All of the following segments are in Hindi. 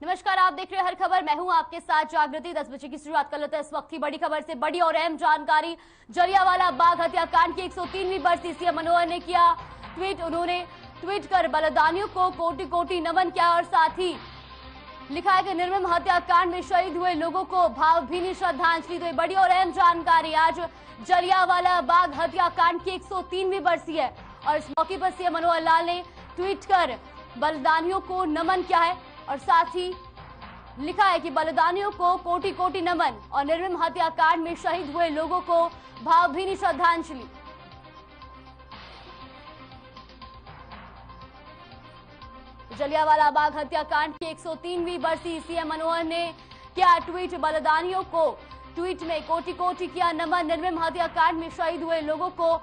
नमस्कार, आप देख रहे हैं हर खबर। मैं हूं आपके साथ जागृति। 10 बजे की शुरुआत कर लेते हैं इस वक्त की बड़ी खबर से। बड़ी और अहम जानकारी, जलियांवाला बाग हत्याकांड की 103वीं बरसी सीएम मनोहर ने किया ट्वीट। उन्होंने ट्वीट कर बलिदानियों को कोटि कोटि नमन किया और साथ ही लिखा है कि निर्मम हत्याकांड में शहीद हुए लोगों को भावभीनी श्रद्धांजलि। तो बड़ी और अहम जानकारी, आज जलियांवाला बाग हत्याकांड की 103वीं बरसी है और इस मौके पर सीएम मनोहर लाल ने ट्वीट कर बलिदानियों को नमन किया है और साथ ही लिखा है कि बलिदानियों को कोटि कोटि नमन और निर्मम हत्याकांड में शहीद हुए लोगों को भावभीनी श्रद्धांजलि। जलियांवाला बाग हत्याकांड की 103वीं बरसी, सीएम मनोहर ने किया ट्वीट। बलिदानियों को ट्वीट में कोटि कोटि किया नमन, निर्मम हत्याकांड में शहीद हुए लोगों को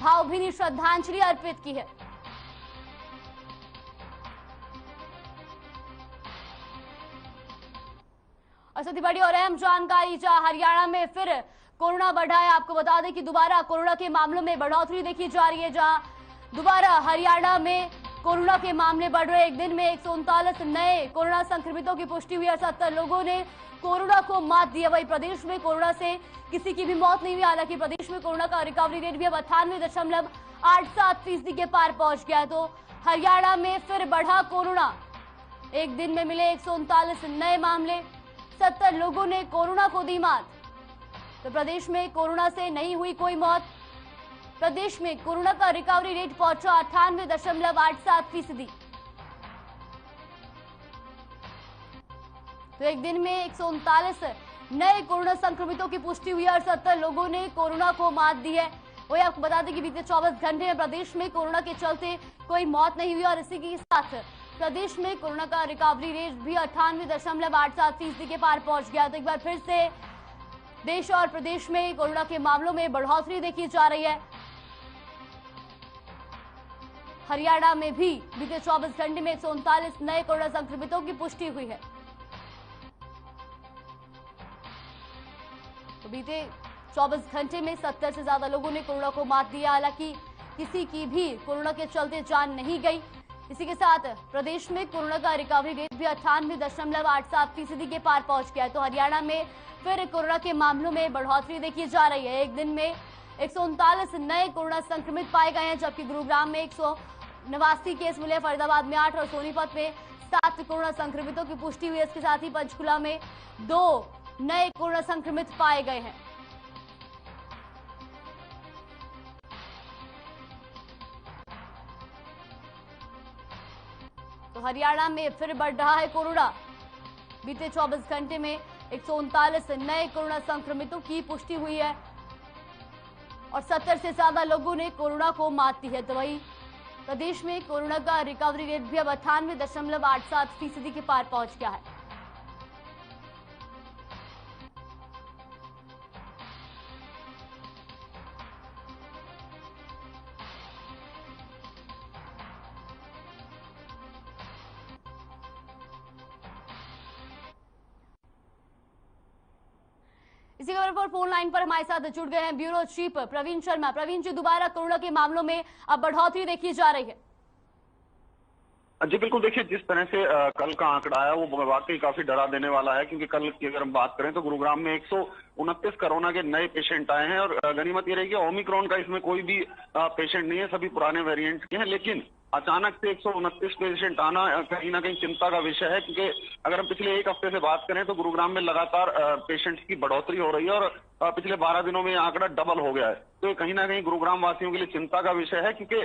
भावभीनी श्रद्धांजलि अर्पित की है। और सबसे बड़ी और अहम जानकारी, जहां हरियाणा में फिर कोरोना बढ़ा है। आपको बता दें कि दोबारा कोरोना के मामलों में बढ़ोतरी देखी जा रही है, जहां दोबारा हरियाणा में कोरोना के मामले बढ़ रहे। एक दिन में 139 नए कोरोना संक्रमितों की पुष्टि हुई है। 70 लोगों ने कोरोना को मात दी है। वही प्रदेश में कोरोना से किसी की भी मौत नहीं हुई। हालांकि प्रदेश में कोरोना का रिकवरी रेट भी अब 98.87% के पार पहुंच गया है। तो हरियाणा में फिर बढ़ा कोरोना। एक दिन में मिले 139 नए मामले, 70 लोगों ने कोरोना को दी मात। तो प्रदेश में कोरोना से नहीं हुई कोई मौत। प्रदेश में कोरोना का रिकवरी रेट पहुंचा 98.87%। तो एक दिन में 139 नए कोरोना संक्रमितों की पुष्टि हुई और 70 लोगों ने कोरोना को मात दी है। वही आपको बता दें कि बीते 24 घंटे में प्रदेश में कोरोना के चलते कोई मौत नहीं हुई और इसी के साथ प्रदेश में कोरोना का रिकवरी रेट भी 98.87% के पार पहुंच गया। तो एक बार फिर से देश और प्रदेश में कोरोना के मामलों में बढ़ोतरी देखी जा रही है। हरियाणा में भी बीते 24 घंटे में 139 नए कोरोना संक्रमितों की पुष्टि हुई है। तो बीते 24 घंटे में 70 से ज्यादा लोगों ने कोरोना को मात दिया। हालांकि किसी की भी कोरोना के चलते जान नहीं गई। इसी के साथ प्रदेश में कोरोना का रिकवरी रेट भी 98.87% के पार पहुंच गया है। तो हरियाणा में फिर कोरोना के मामलों में बढ़ोतरी देखी जा रही है। एक दिन में 139 नए कोरोना संक्रमित पाए गए हैं, जबकि गुरुग्राम में 189 केस मिले, फरीदाबाद में 8 और सोनीपत में 7 कोरोना संक्रमितों की पुष्टि हुई है। इसके साथ ही पंचकुला में 2 नए कोरोना संक्रमित पाए गए हैं। तो हरियाणा में फिर बढ़ रहा है कोरोना। बीते 24 घंटे में 139 नए कोरोना संक्रमितों की पुष्टि हुई है और 70 से ज्यादा लोगों ने कोरोना को मात दी है। तो वही प्रदेश में कोरोना का रिकवरी रेट भी अब 98.87% के पार पहुंच गया है। इसी खबर पर फोन लाइन पर हमारे साथ जुड़ गए हैं ब्यूरो चीफ प्रवीण शर्मा। प्रवीण जी, दोबारा कोरोना के मामलों में अब बढ़ोतरी देखी जा रही है। जी बिल्कुल, देखिए जिस तरह से कल का आंकड़ा आया वो वाकई काफी डरा देने वाला है, क्योंकि कल की अगर हम बात करें तो गुरुग्राम में 129 कोरोना के नए पेशेंट आए हैं और गनीमत ये रही कि ओमिक्रॉन का इसमें कोई भी पेशेंट नहीं है, सभी पुराने वेरिएंट के हैं। लेकिन अचानक से 129 पेशेंट आना कहीं ना कहीं चिंता का विषय है, क्योंकि अगर हम पिछले एक हफ्ते से बात करें तो गुरुग्राम में लगातार पेशेंट्स की बढ़ोतरी हो रही है और पिछले 12 दिनों में आंकड़ा डबल हो गया है। तो कहीं ना कहीं गुरुग्राम वासियों के लिए चिंता का विषय है, क्योंकि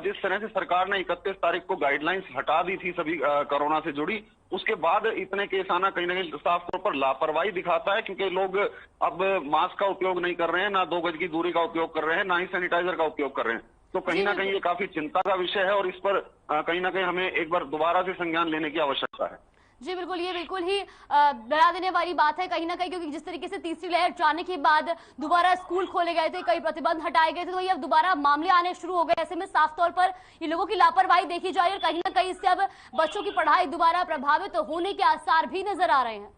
जिस तरह से सरकार ने 31 तारीख को गाइडलाइंस हटा दी थी सभी कोरोना से जुड़ी, उसके बाद इतने केस आना कहीं ना कहीं साफ तौर पर लापरवाही दिखाता है, क्योंकि लोग अब मास्क का उपयोग नहीं कर रहे हैं, ना 2 गज की दूरी का उपयोग कर रहे हैं, ना ही सैनिटाइजर का उपयोग कर रहे हैं। तो कहीं ना कहीं ये काफी चिंता का विषय है और इस पर कहीं ना कहीं हमें एक बार दोबारा से संज्ञान लेने की आवश्यकता है। जी बिल्कुल, ये बिल्कुल ही डरा देने वाली बात है कहीं ना कहीं, क्योंकि जिस तरीके से तीसरी लहर जाने के बाद दोबारा स्कूल खोले गए थे, कई प्रतिबंध हटाए गए थे, तो ये अब दोबारा मामले आने शुरू हो गए। ऐसे में साफ तौर पर ये लोगों की लापरवाही देखी जा रही है और कहीं ना कहीं इससे अब बच्चों की पढ़ाई दोबारा प्रभावित होने के आसार भी नजर आ रहे हैं।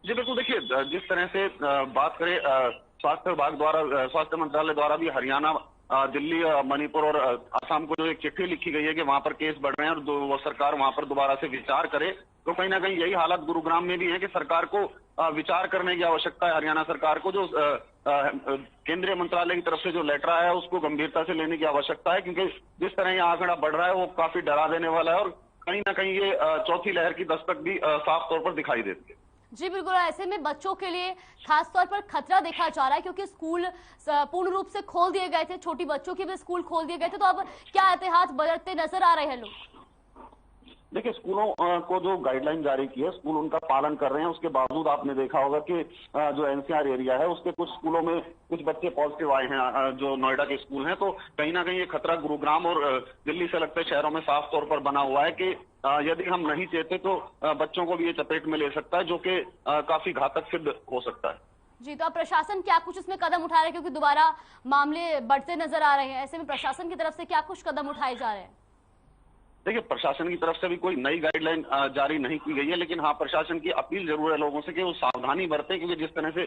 जी बिल्कुल, देखिए जिस तरह से बात करें स्वास्थ्य विभाग द्वारा, स्वास्थ्य मंत्रालय द्वारा भी हरियाणा दिल्ली, मणिपुर और असम को जो एक चिट्ठी लिखी गई है कि वहां पर केस बढ़ रहे हैं और वो सरकार वहां पर दोबारा से विचार करे, तो कहीं ना कहीं यही हालत गुरुग्राम में भी है कि सरकार को विचार करने की आवश्यकता है। हरियाणा सरकार को जो केंद्रीय मंत्रालय की तरफ से जो लेटर आया है उसको गंभीरता से लेने की आवश्यकता है, क्योंकि जिस तरह ये आंकड़ा बढ़ रहा है वो काफी डरा देने वाला है और कहीं ना कहीं ये चौथी लहर की दस्तक भी साफ तौर पर दिखाई देती है। जी बिल्कुल, ऐसे में बच्चों के लिए खास तौर पर खतरा देखा जा रहा है, क्योंकि स्कूल पूर्ण रूप से खोल दिए गए थे, छोटी बच्चों के भी स्कूल खोल दिए गए थे, तो अब क्या एहतियात बरतते नजर आ रहे हैं लोग? देखिए, स्कूलों को जो गाइडलाइन जारी की है स्कूल उनका पालन कर रहे हैं। उसके बावजूद आपने देखा होगा कि जो एनसीआर एरिया है उसके कुछ स्कूलों में कुछ बच्चे पॉजिटिव आए हैं, जो नोएडा के स्कूल हैं। तो कहीं ना कहीं ये खतरा गुरुग्राम और दिल्ली से लगते शहरों में साफ तौर पर बना हुआ है कि यदि हम नहीं चेते तो बच्चों को भी ये चपेट में ले सकता है, जो कि काफी घातक सिद्ध हो सकता है। जी, तो अब प्रशासन क्या कुछ इसमें कदम उठा रहा है, क्योंकि दोबारा मामले बढ़ते नजर आ रहे हैं, ऐसे में प्रशासन की तरफ से क्या कुछ कदम उठाए जा रहे हैं? देखिए, प्रशासन की तरफ से भी कोई नई गाइडलाइन जारी नहीं की गई है, लेकिन हाँ, प्रशासन की अपील जरूर है लोगों से कि वो सावधानी बरतें, क्योंकि जिस तरह से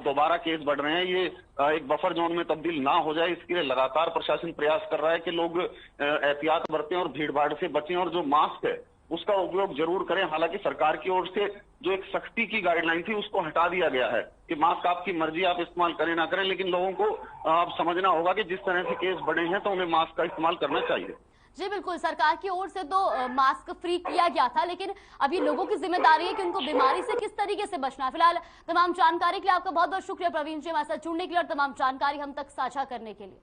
दोबारा केस बढ़ रहे हैं ये एक बफर जोन में तब्दील ना हो जाए, इसके लिए लगातार प्रशासन प्रयास कर रहा है कि लोग एहतियात बरतें और भीड़ भाड़ से बचें और जो मास्क है उसका उपयोग जरूर करें। हालांकि सरकार की ओर से जो एक सख्ती की गाइडलाइन थी उसको हटा दिया गया है कि मास्क आपकी मर्जी, आप इस्तेमाल करें ना करें, लेकिन लोगों को अब समझना होगा कि जिस तरह से केस बढ़े हैं तो उन्हें मास्क का इस्तेमाल करना चाहिए। जी बिल्कुल, सरकार की ओर से तो मास्क फ्री किया गया था, लेकिन अब ये लोगों की जिम्मेदारी है कि उनको बीमारी से किस तरीके से बचना है। फिलहाल तमाम जानकारी के लिए आपका बहुत बहुत शुक्रिया प्रवीण जी, हमारे साथ जुड़ने के लिए और तमाम जानकारी हम तक साझा करने के लिए।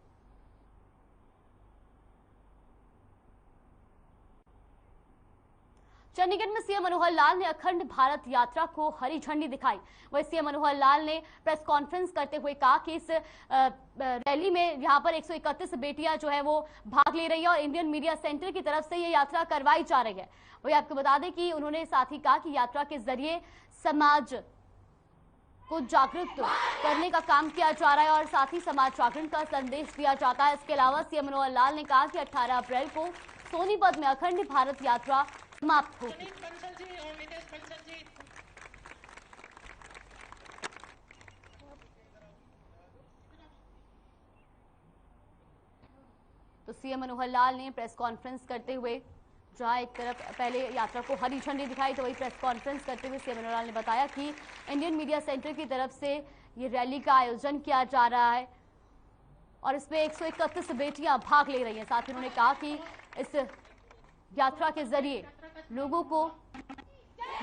चंडीगढ़ में सीएम मनोहर लाल ने अखंड भारत यात्रा को हरी झंडी दिखाई। वहीं सीएम मनोहर लाल ने प्रेस कॉन्फ्रेंस करते हुए कहा कि इस रैली में यहां पर 131 बेटियां जो है वो भाग ले रही है और इंडियन मीडिया सेंटर की तरफ से ये यात्रा करवाई जा रही है। वही आपको बता दें कि उन्होंने साथ ही कहा कि यात्रा के जरिए समाज को जागरूक करने का काम किया जा रहा है और साथ ही समाज जागरण का संदेश दिया जाता है। इसके अलावा सीएम मनोहर लाल ने कहा कि 18 अप्रैल को सोनीपत में अखंड भारत यात्रा समाप्त होगी। तो सीएम मनोहर लाल ने प्रेस कॉन्फ्रेंस करते हुए जहां एक तरफ पहले यात्रा को हरी झंडी दिखाई, तो वही प्रेस कॉन्फ्रेंस करते हुए सीएम मनोहर लाल ने बताया कि इंडियन मीडिया सेंटर की तरफ से ये रैली का आयोजन किया जा रहा है और इसमें 131 बेटियां भाग ले रही हैं। साथ ही उन्होंने कहा कि इस यात्रा के जरिए लोगों को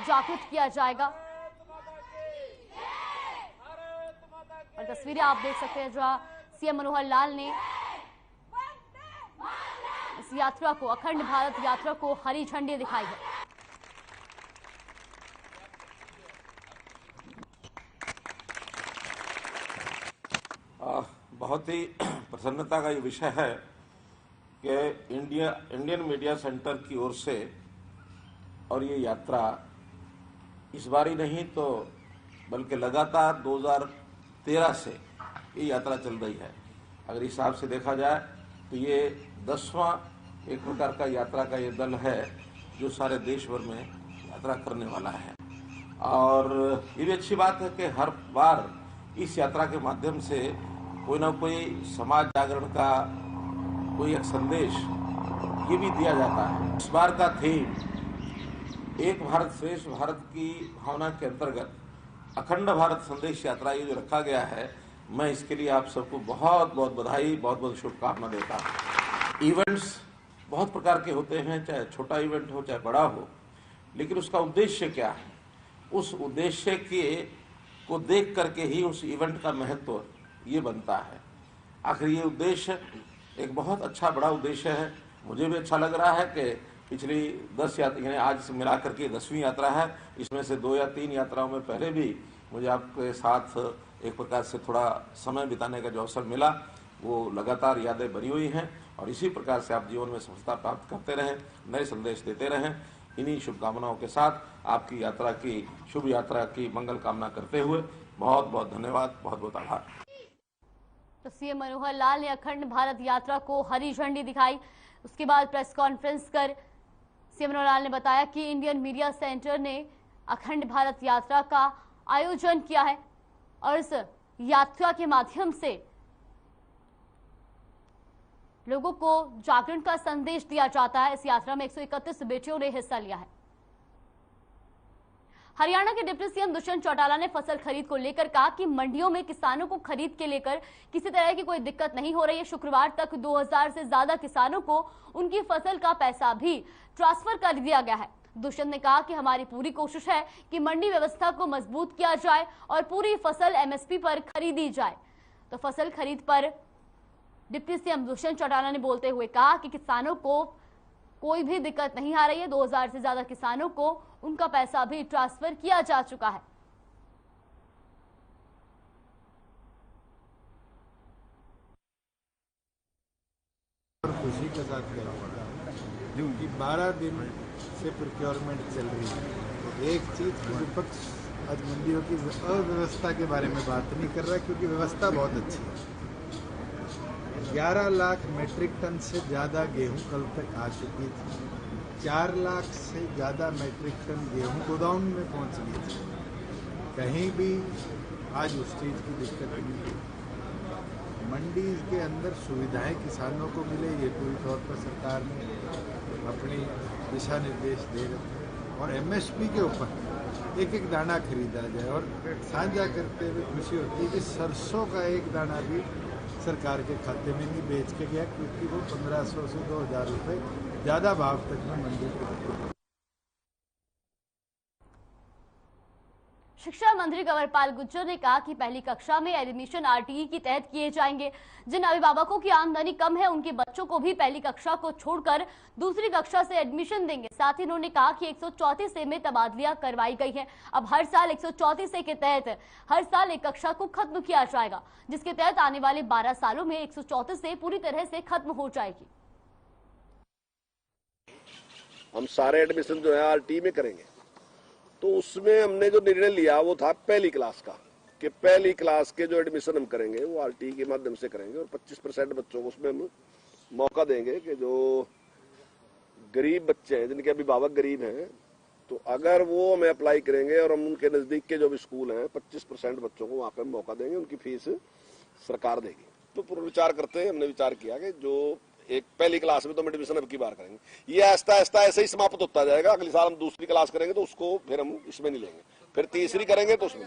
जागरूक किया जाएगा। और तस्वीरें आप देख सकते हैं जहां सीएम मनोहर लाल ने इस यात्रा को, अखंड भारत यात्रा को हरी झंडी दिखाई है। बहुत ही प्रसन्नता का ये विषय है कि इंडियन मीडिया सेंटर की ओर से और ये यात्रा इस बार ही नहीं तो बल्कि लगातार 2013 से ये यात्रा चल रही है। अगर इस हिसाब से देखा जाए तो ये 10वां एक प्रकार का यात्रा का ये दल है जो सारे देश भर में यात्रा करने वाला है। और ये भी अच्छी बात है कि हर बार इस यात्रा के माध्यम से कोई ना कोई समाज जागरण का कोई एक संदेश ये भी दिया जाता है। इस बार का थीम एक भारत श्रेष्ठ भारत की भावना के अंतर्गत अखंड भारत संदेश यात्रा ये जो रखा गया है, मैं इसके लिए आप सबको बहुत बहुत बधाई, बहुत बहुत शुभकामना देता हूँ। इवेंट्स बहुत प्रकार के होते हैं, चाहे छोटा इवेंट हो चाहे बड़ा हो, लेकिन उसका उद्देश्य क्या है, उस उद्देश्य को देख करके ही उस इवेंट का महत्व ये बनता है। आखिर ये उद्देश्य एक बहुत अच्छा बड़ा उद्देश्य है। मुझे भी अच्छा लग रहा है कि पिछली 10 यात्रा यानी आज से मिला करके 10वीं यात्रा है। इसमें से 2 या 3 यात्राओं में पहले भी मुझे आपके साथ एक प्रकार से थोड़ा समय बिताने का जो अवसर मिला, वो लगातार यादें बनी हुई हैं और इसी प्रकार से आप जीवन में सफलता प्राप्त करते रहें, नए संदेश देते रहें। इन्हीं शुभकामनाओं के साथ आपकी यात्रा की शुभ यात्रा की मंगल कामना करते हुए बहुत बहुत धन्यवाद, बहुत बहुत आभार। तो सीएम मनोहर लाल ने अखंड भारत यात्रा को हरी झंडी दिखाई। उसके बाद प्रेस कॉन्फ्रेंस कर सीएम मनोहर लाल ने बताया कि इंडियन मीडिया सेंटर ने अखंड भारत यात्रा का आयोजन किया है और इस यात्रा के माध्यम से लोगों को जागरण का संदेश दिया जाता है। इस यात्रा में 131 बेटियों ने हिस्सा लिया है। हरियाणा के डिप्टी सीएम दुष्यंत चौटाला ने फसल खरीद को लेकर कहा कि मंडियों में किसानों को खरीद के लेकर किसी तरह की कोई दिक्कत नहीं हो रही है। शुक्रवार तक 2000 से ज्यादा किसानों को उनकी फसल का पैसा भी ट्रांसफर कर दिया गया है। दुष्यंत ने कहा कि हमारी पूरी कोशिश है कि मंडी व्यवस्था को मजबूत किया जाए और पूरी फसल एमएसपी पर खरीदी जाए। तो फसल खरीद पर डिप्टी सीएम दुष्यंत चौटाला ने बोलते हुए कहा कि किसानों को कोई भी दिक्कत नहीं आ रही है। 2000 से ज्यादा किसानों को उनका पैसा भी ट्रांसफर किया जा चुका है। खुशी के साथ कहना पड़ा क्योंकि 12 दिन से प्रोक्योरमेंट चल रही है। तो एक चीज विपक्ष आज मंडियों की अव्यवस्था के बारे में बात नहीं कर रहा क्योंकि व्यवस्था बहुत अच्छी है। 11 लाख मेट्रिक टन से ज़्यादा गेहूं कल तक आ चुकी थी। 4 लाख से ज़्यादा मेट्रिक टन गेहूं गोदाम में पहुंच गई थी। कहीं भी आज उस चीज़ की दिक्कत नहीं है। मंडी के अंदर सुविधाएं किसानों को मिले, ये पूरी तौर पर सरकार ने अपनी दिशा निर्देश दे रखे और एमएसपी के ऊपर एक एक दाना खरीदा जाए। और साझा करते हुए खुशी होती है कि सरसों का एक दाना भी सरकार के खाते में नहीं बेच के गया क्योंकि वो 1500 से 2000 रुपये ज़्यादा भाव तक में मंडी को। शिक्षा मंत्री कंवरपाल गुर्जर ने कहा कि पहली कक्षा में एडमिशन आरटीई के तहत किए जाएंगे। जिन अभिभावकों की आमदनी कम है उनके बच्चों को भी पहली कक्षा को छोड़कर दूसरी कक्षा से एडमिशन देंगे। साथ ही उन्होंने कहा कि 134 ए में तबादलियां करवाई गई है। अब हर साल 134 ए के तहत हर साल एक कक्षा को खत्म किया जाएगा, जिसके तहत आने वाले 12 सालों में 134 ए पूरी तरह से खत्म हो जाएगी। हम सारे एडमिशन जो है आरटीई में करेंगे। तो उसमें हमने जो निर्णय लिया वो था पहली क्लास का, कि पहली क्लास के जो एडमिशन हम करेंगे वो आरटीई के माध्यम से करेंगे और 25% बच्चों को उसमें हम मौका देंगे कि जो गरीब बच्चे हैं, जिनके अभिभावक गरीब हैं, तो अगर वो हमें अप्लाई करेंगे और हम उनके नजदीक के जो भी स्कूल हैं 25% बच्चों को वहां पर मौका देंगे, उनकी फीस सरकार देगी। तो पूरा विचार करते हैं हमने विचार किया कि जो एक पहली क्लास में तो हम एडमिशन अब की बार करेंगे, ये आहिस्ता आहिस्ता ऐसे ही समाप्त होता जाएगा। अगले साल हम दूसरी क्लास करेंगे तो उसको फिर हम इसमें नहीं लेंगे, फिर तीसरी करेंगे तो उसमें।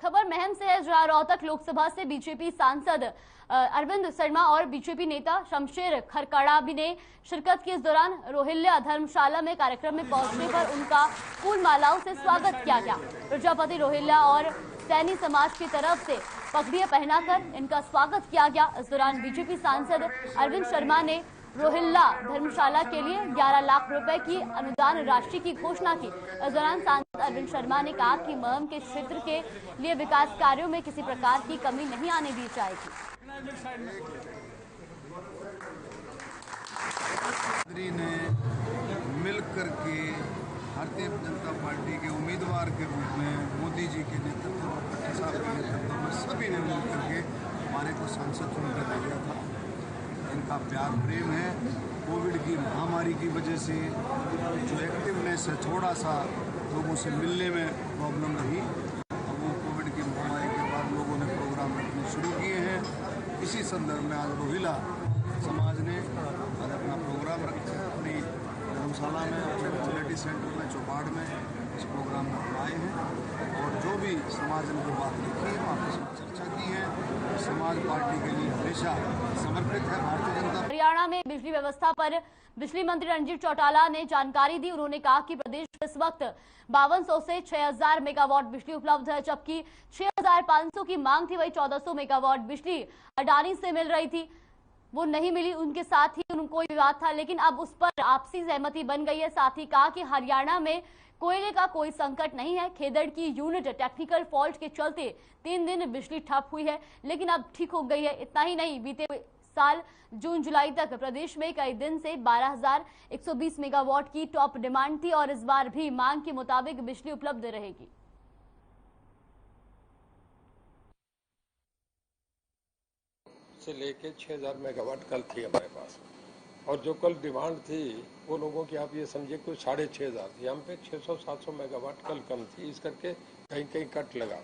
खबर महम से है, जहां रोहतक लोकसभा से बीजेपी सांसद अरविंद शर्मा और बीजेपी नेता शमशेर खरकड़ा भी ने शिरकत की। इस दौरान रोहिल्या धर्मशाला में कार्यक्रम में पहुंचने पर उनका फूल मालाओं से स्वागत किया गया। प्रजापति रोहिल्या और सैनी समाज की तरफ से पगड़ियां पहनाकर इनका स्वागत किया गया। इस दौरान बीजेपी सांसद अरविंद शर्मा ने रोहिल्ला धर्मशाला के लिए 11 लाख रुपए की अनुदान राशि की घोषणा की। इस दौरान सांसद अरविंद शर्मा ने कहा कि महम के क्षेत्र के लिए विकास कार्यों में किसी प्रकार की कमी नहीं आने दी जाएगी। ने मिलकर के भारतीय जनता पार्टी के उम्मीदवार के रूप में मोदी जी के नेतृत्व में, साहब के नेतृत्व में सभी ने मिलकर के हमारे को सांसद चुनकर दिया था। इनका प्यार प्रेम है। कोविड की महामारी की वजह से जो एक्टिवनेस है, थोड़ा सा लोगों से मिलने में प्रॉब्लम रही। अब वो कोविड की महामारी के बाद लोगों ने प्रोग्राम रखने शुरू किए हैं। इसी संदर्भ में आज रोहिला समाज ने आज अपना प्रोग्राम रखा है अपनी धर्मशाला में, अपने फैसिलिटी सेंटर में, चौपाड़ में इस प्रोग्राम में आए हैं और जो भी समाज ने जो बात लिखी है आपस में चर्चा की है। समाज पार्टी के लिए हमेशा समर्पित है भारतीय जनता। हरियाणा में बिजली व्यवस्था पर बिजली मंत्री रणजीत चौटाला ने जानकारी दी। उन्होंने कहा कि प्रदेश में इस वक्त 5200 से 6000 मेगावाट बिजली उपलब्ध है, जबकि 6500 की मांग थी, वही 1400 मेगावाट बिजली अडानी से मिल रही थी, वो नहीं मिली। उनके साथ ही कोई विवाद था, लेकिन अब उस पर आपसी सहमति बन गई है। साथ ही कहा कि हरियाणा में कोयले का कोई संकट नहीं है। खेदड़ की यूनिट टेक्निकल फॉल्ट के चलते 3 दिन बिजली ठप हुई है, लेकिन अब ठीक हो गई है। इतना ही नहीं, बीते साल जून जुलाई तक प्रदेश में कई दिन से 12120 मेगावाट की टॉप डिमांड थी और इस बार भी मांग के मुताबिक बिजली उपलब्ध रहेगी। से लेके 6000 मेगावाट कल थी हमारे पास, और जो कल डिमांड थी वो लोगों की आप ये समझिए कुछ 6500 थी। हम पे 600-700 मेगावाट कल कम थी, इस करके कहीं कहीं कट लगा।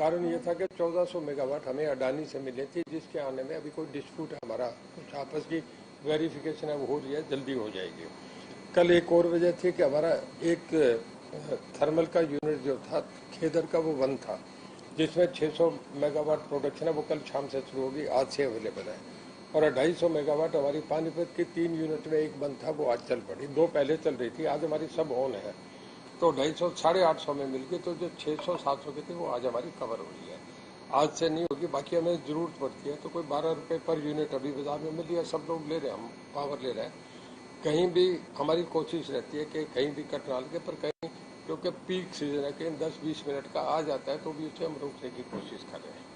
कारण ये था कि 1400 मेगावाट हमें अडानी से मिले थे, जिसके आने में अभी कोई डिस्प्यूट है हमारा, कुछ आपस की वेरिफिकेशन है वो हो रही है, जल्दी हो जाएगी। कल एक और वजह थी कि हमारा एक थर्मल का यूनिट जो था खेदर का वो बंद था, जिसमें 600 मेगावाट प्रोडक्शन है वो कल शाम से शुरू होगी, आज से अवेलेबल है। और 250 मेगावाट हमारी पानीपत की 3 यूनिट में एक बंद था, वो आज चल पड़ी, 2 पहले चल रही थी, आज हमारी सब ऑन है। तो 250 850 में मिल गई, तो जो 600-700 की थी वो आज हमारी कवर हो रही है, आज से नहीं होगी। बाकी हमें जरूरत पड़ती है तो कोई 12 रुपये पर यूनिट अभी बाजार में मिल रही है, सब लोग ले रहे हैं, हम पावर ले रहे हैं। कहीं भी हमारी कोशिश रहती है कि कहीं भी कट ना लगे, पर कहीं क्योंकि पीक सीजन है कि 10-20 मिनट का आ जाता है तो भी उसे हम रोकने की कोशिश कर रहे हैं।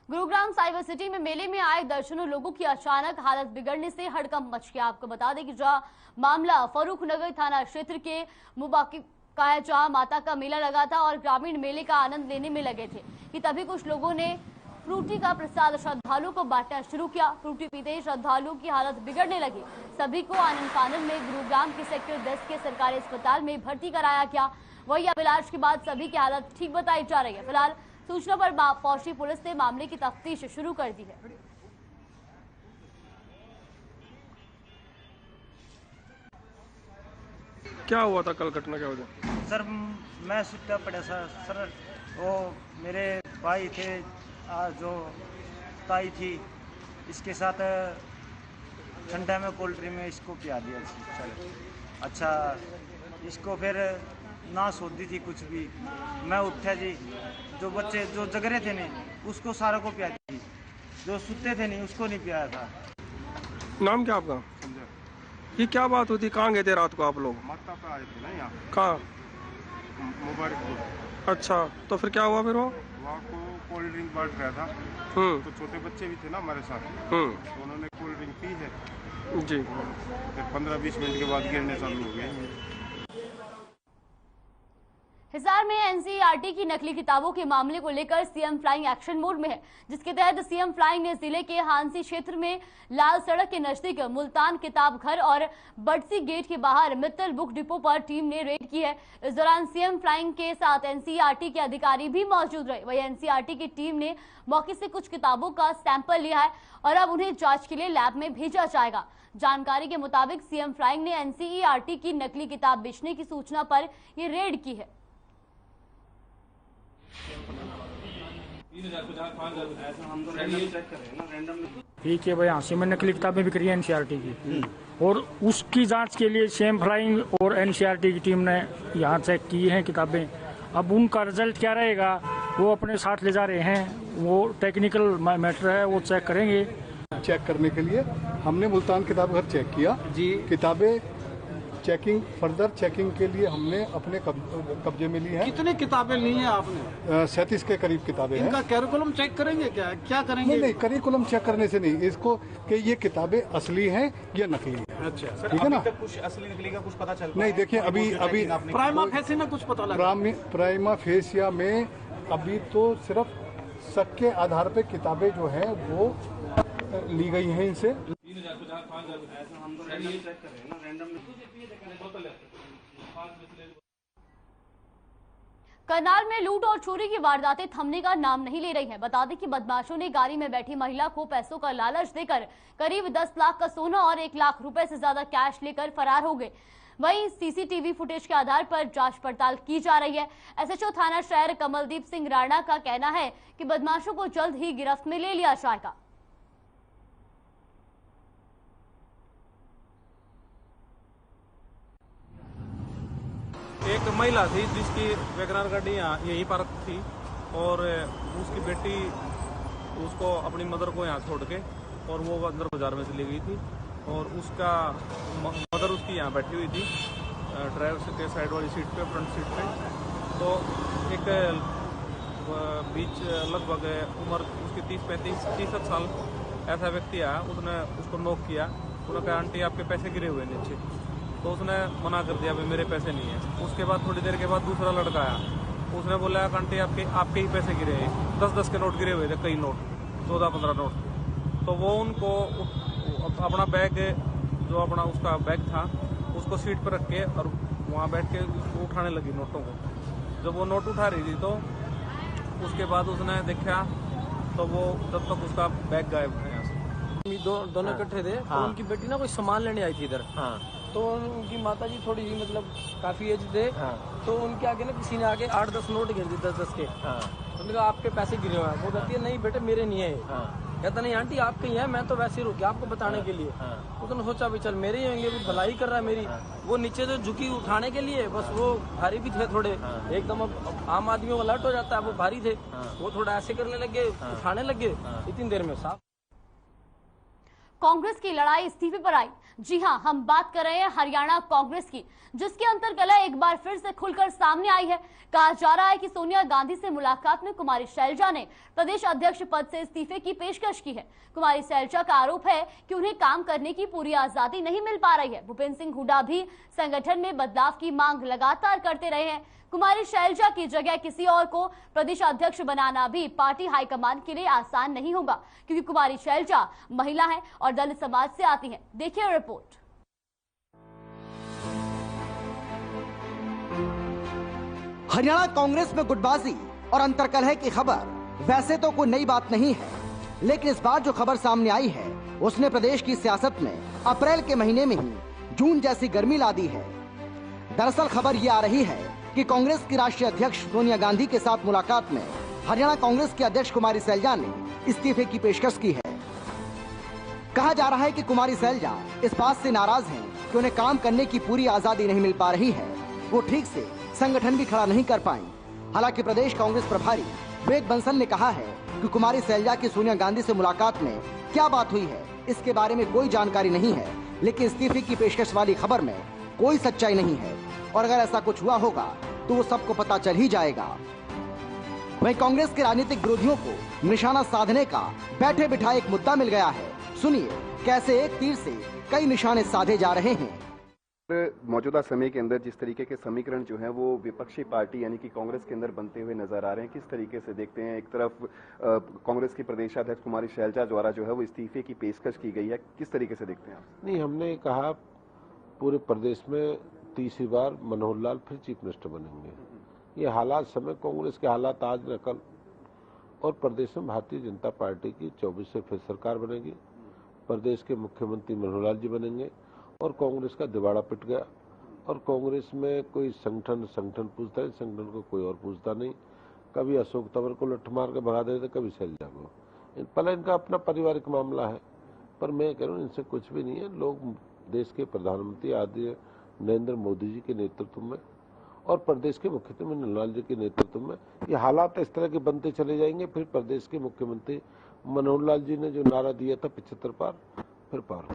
गुरुग्राम साइबर सिटी में मेले में आए दर्जनों लोगों की अचानक हालत बिगड़ने से हड़कंप मच गया। आपको बता दें कि जहां मामला फरूख नगर थाना क्षेत्र के मुबाकिब का है, जहां माता का मेला लगा था और ग्रामीण मेले का आनंद लेने में लगे थे कि तभी कुछ लोगों ने फ्रूटी का प्रसाद श्रद्धालुओं को बांटना शुरू किया। फ्रूटी पीते ही श्रद्धालुओं की हालत बिगड़ने लगी। सभी को आनंद फानंद में गुरुग्राम के सेक्टर 10 के सरकारी अस्पताल में भर्ती कराया गया। वही अब इलाज के बाद सभी की हालत ठीक बताई जा रही है। फिलहाल सूचना पर पहुंची पुलिस ने मामले की तफ्तीश शुरू कर दी है। क्या हुआ था कल, घटना क्या हुआ था? सर मैं सुता पड़ा सर, वो मेरे भाई थे जो ताई थी, इसके साथ ठंडा में कोल्ड ड्रिंक में इसको पिया दिया सर। अच्छा, इसको फिर ना सोती थी कुछ भी, मैं उठा जी, जो बच्चे जो जग रहे थे नहीं उसको सारा को पिया दी, जो सुते थे नहीं उसको नहीं पियाया था। नाम क्या आपका? ये क्या बात होती, कहाँ गए थे रात को आप लोग? माता पे आए थे ना यहाँ। कहाँ? मुबारकपुर। अच्छा, तो फिर क्या हुआ? फिर वो वहाँ को कोल्ड ड्रिंक बांट रहा था, तो छोटे बच्चे भी थे ना हमारे साथ, तो उन्होंने कोल्ड ड्रिंक पी है जी। फिर 15-20 मिनट के बाद गिरने चालू हो गए। हिसार में एनसीईआरटी की नकली किताबों के मामले को लेकर सीएम फ्लाइंग एक्शन मोड में है, जिसके तहत सीएम फ्लाइंग ने जिले के हांसी क्षेत्र में लाल सड़क के नजदीक मुल्तान किताब घर और बडसी गेट के बाहर मित्तल बुक डिपो पर टीम ने रेड की है। इस दौरान सीएम फ्लाइंग के साथ एनसीईआरटी के अधिकारी भी मौजूद रहे। वही एनसीईआरटी की टीम ने मौके से कुछ किताबों का सैंपल लिया है और अब उन्हें जांच के लिए लैब में भेजा जाएगा। जानकारी के मुताबिक सीएम फ्लाइंग ने एनसीईआरटी की नकली किताब बेचने की सूचना पर ये रेड की है। ठीक है भाई, हाँसी में नकली किताबें बिक रही है एनसीईआरटी की, और उसकी जांच के लिए सीएम फ्लाइंग और एनसीईआरटी की टीम ने यहाँ चेक की हैं किताबें। अब उनका रिजल्ट क्या रहेगा वो अपने साथ ले जा रहे हैं, वो टेक्निकल मैटर है, वो चेक करेंगे। चेक करने के लिए हमने मुल्तान किताब घर चेक किया जी। किताबें चेकिंग, फर्दर चेकिंग के लिए हमने अपने कब्जे में ली है। कितनी किताबें ली हैं आपने? 37 के करीब किताबें हैं। इनका कैरिकुलम चेक करेंगे क्या करेंगे? नहीं, कैरिकुलम चेक करने से नहीं, इसको कि ये किताबें असली हैं या नकली हैं। अच्छा, ठीक है ना? कुछ असली नकली का कुछ पता चल? नहीं, देखिए अभी प्राइमा फेसिया में कुछ पता लगा? प्राइमा फेसिया में अभी तो सिर्फ शक के आधार पे किताबें जो हैं वो ली गई हैं इनसे। करनाल में लूट और चोरी की वारदातें थमने का नाम नहीं ले रही हैं। बता दें कि बदमाशों ने गाड़ी में बैठी महिला को पैसों का लालच देकर करीब 10 लाख का सोना और 1 लाख रुपए से ज्यादा कैश लेकर फरार हो गए। वहीं सीसीटीवी फुटेज के आधार पर जांच पड़ताल की जा रही है। एसएचओ थाना शहर कमलदीप सिंह राणा का कहना है कि बदमाशों को जल्द ही गिरफ्त में ले लिया जाएगा। एक महिला थी जिसकी वैगनार गाड़ी यहीं पार्क थी और उसकी बेटी उसको अपनी मदर को यहाँ छोड़ के और वो अंदर बाजार में चली गई थी और उसका मदर उसकी यहाँ बैठी हुई थी ड्राइवर के साइड वाली सीट पे, फ्रंट सीट पे। तो एक बीच लगभग उम्र उसकी 30-35 साल ऐसा व्यक्ति आया, उसने उसको नॉक किया। उन्होंने कहा आंटी आपके पैसे गिरे हुए नीचे, तो उसने मना कर दिया भाई मेरे पैसे नहीं है। उसके बाद थोड़ी देर के बाद दूसरा लड़का आया, उसने बोला आंटी आपके ही पैसे गिरे हैं, 10-10 के नोट गिरे हुए थे, कई नोट, 14-15 नोट। तो वो उनको अपना बैग, जो अपना उसका बैग था, उसको सीट पर रख के और वहाँ बैठ के उसको उठाने लगी नोटों को। जब वो नोट उठा रही थी तो उसके बाद उसने देखा तो वो तब तक उसका बैग गायब है यहाँ से। दोनों इकट्ठे थे। तो उनकी बेटी ना कोई सामान लेने आई थी इधर। तो उनकी माता जी थोड़ी सी मतलब काफी एज थे। तो उनके आगे ना किसी ने आके 8-10 नोट गिर दिए 10-10 के। उन्होंने कहा आपके पैसे गिरे हुए हैं। वो कहती है नहीं बेटे मेरे नहीं है। कहता नहीं आंटी आपके ही है, मैं तो वैसे ही रुकी आपको बताने के लिए। उसने सोचा भी चल मेरे ही होंगे, भी भलाई कर रहा है मेरी। वो नीचे जो झुकी उठाने के लिए, बस वो भारी भी थे थोड़े एकदम। अब आम आदमियों का अलर्ट हो जाता है, वो भारी थे। वो थोड़ा ऐसे करने लगे, उठाने लगे, इतनी देर में साफ। कांग्रेस की लड़ाई इस्तीफे पर आई। जी हां, हम बात कर रहे हैं हरियाणा कांग्रेस की, जिसकी अंतर्कलह एक बार फिर से खुलकर सामने आई है। कहा जा रहा है कि सोनिया गांधी से मुलाकात में कुमारी शैलजा ने प्रदेश अध्यक्ष पद से इस्तीफे की पेशकश की है। कुमारी शैलजा का आरोप है कि उन्हें काम करने की पूरी आजादी नहीं मिल पा रही है। भूपेंद्र सिंह हुड्डा भी संगठन में बदलाव की मांग लगातार करते रहे हैं। कुमारी शैलजा की जगह किसी और को प्रदेश अध्यक्ष बनाना भी पार्टी हाईकमान के लिए आसान नहीं होगा, क्योंकि कुमारी शैलजा महिला है और दलित समाज से आती हैं। देखिए रिपोर्ट। हरियाणा कांग्रेस में गुटबाजी और अंतर्कलह की खबर वैसे तो कोई नई बात नहीं है, लेकिन इस बार जो खबर सामने आई है उसने प्रदेश की सियासत में अप्रैल के महीने में ही जून जैसी गर्मी ला दी है। दरअसल खबर ये आ रही है कि कांग्रेस की राष्ट्रीय अध्यक्ष सोनिया गांधी के साथ मुलाकात में हरियाणा कांग्रेस की अध्यक्ष कुमारी शैलजा ने इस्तीफे की पेशकश की है। कहा जा रहा है कि कुमारी शैलजा इस बात से नाराज हैं कि उन्हें काम करने की पूरी आजादी नहीं मिल पा रही है। वो ठीक से संगठन भी खड़ा नहीं कर पाई। हालांकि प्रदेश कांग्रेस प्रभारी विवेक बंसल ने कहा है कि कुमारी शैलजा की सोनिया गांधी से मुलाकात में क्या बात हुई है इसके बारे में कोई जानकारी नहीं है, लेकिन इस्तीफे की पेशकश वाली खबर में कोई सच्चाई नहीं है और अगर ऐसा कुछ हुआ होगा तो वो सबको पता चल ही जाएगा। वहीं कांग्रेस के राजनीतिक विरोधियों को निशाना साधने का बैठे बिठाए एक मुद्दा मिल गया है। सुनिए कैसे एक तीर से कई निशाने साधे जा रहे हैं। मौजूदा समय के अंदर जिस तरीके के समीकरण जो हैं वो विपक्षी पार्टी यानी कि कांग्रेस के अंदर बनते हुए नजर आ रहे हैं, किस तरीके से देखते हैं? एक तरफ कांग्रेस की प्रदेशाध्यक्ष कुमारी शैलजा द्वारा जो है वो इस्तीफे की पेशकश की गई है, किस तरीके से देखते हैं आप? नहीं, हमने कहा पूरे प्रदेश में तीसरी बार मनोहर लाल फिर चीफ मिनिस्टर बनेंगे। ये हालात समय कांग्रेस के हालात आज न कल, और प्रदेश में भारतीय जनता पार्टी की 24 से फिर सरकार बनेगी। प्रदेश के मुख्यमंत्री मनोहर लाल जी बनेंगे और कांग्रेस का दिवाड़ा पिट गया। और कांग्रेस में कोई संगठन पूछता है, संगठन को कोई और पूछता नहीं। कभी अशोक तंवर को लठ मार के भगा देते, कभी शैलजा को। पहले इनका अपना पारिवारिक मामला है, पर मैं कह रहा हूँ इनसे कुछ भी नहीं है। लोग देश के प्रधानमंत्री आदरणीय नरेंद्र मोदी जी के नेतृत्व में और प्रदेश के मुख्यमंत्री मनोहर लाल जी के नेतृत्व में ये हालात इस तरह के बनते चले जाएंगे। फिर प्रदेश के मुख्यमंत्री मनोहर लाल जी ने जो नारा दिया था 75 पार, फिर पार हो।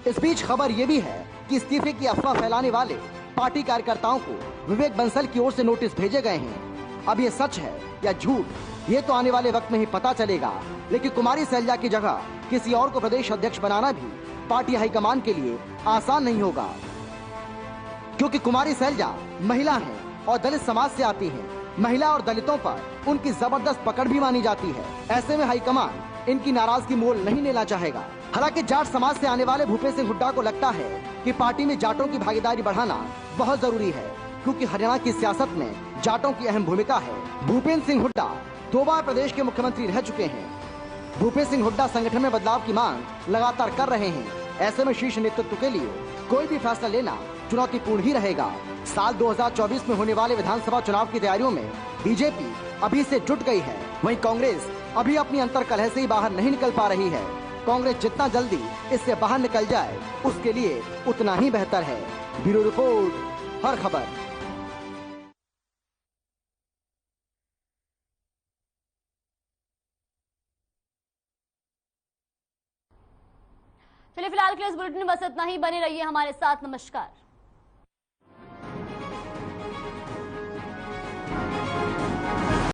इस बीच खबर ये भी है कि इस्तीफे की अफवाह फैलाने वाले पार्टी कार्यकर्ताओं को विवेक बंसल की ओर से नोटिस भेजे गए हैं। अब ये सच है या झूठ ये तो आने वाले वक्त में ही पता चलेगा, लेकिन कुमारी शैलजा की जगह किसी और को प्रदेश अध्यक्ष बनाना भी पार्टी हाईकमान के लिए आसान नहीं होगा, क्योंकि कुमारी शैलजा महिला है और दलित समाज से आती है। महिला और दलितों पर उनकी जबरदस्त पकड़ भी मानी जाती है। ऐसे में हाईकमान इनकी नाराजगी मोल नहीं लेना चाहेगा। हालांकि जाट समाज से आने वाले भूपेंद्र सिंह हुड्डा को लगता है कि पार्टी में जाटों की भागीदारी बढ़ाना बहुत जरूरी है, क्योंकि हरियाणा की सियासत में जाटों की अहम भूमिका है। भूपेंद्र सिंह हुड्डा 2 बार प्रदेश के मुख्यमंत्री रह चुके हैं। भूपेंद्र सिंह हुड्डा संगठन में बदलाव की मांग लगातार कर रहे हैं। ऐसे में शीर्ष नेतृत्व के लिए कोई भी फैसला लेना चुनौतीपूर्ण ही रहेगा। साल 2024 में होने वाले विधानसभा चुनाव की तैयारियों में बीजेपी अभी से जुट गई है। वहीं कांग्रेस अभी अपनी अंतर्कलह से ही बाहर नहीं निकल पा रही है। कांग्रेस जितना जल्दी इससे बाहर निकल जाए उसके लिए उतना ही बेहतर है। ब्यूरो रिपोर्ट, हर खबर। चलिए फिलहाल के लिए इस बुलेटिन में बस इतना ही। बने रहिए हमारे साथ। नमस्कार।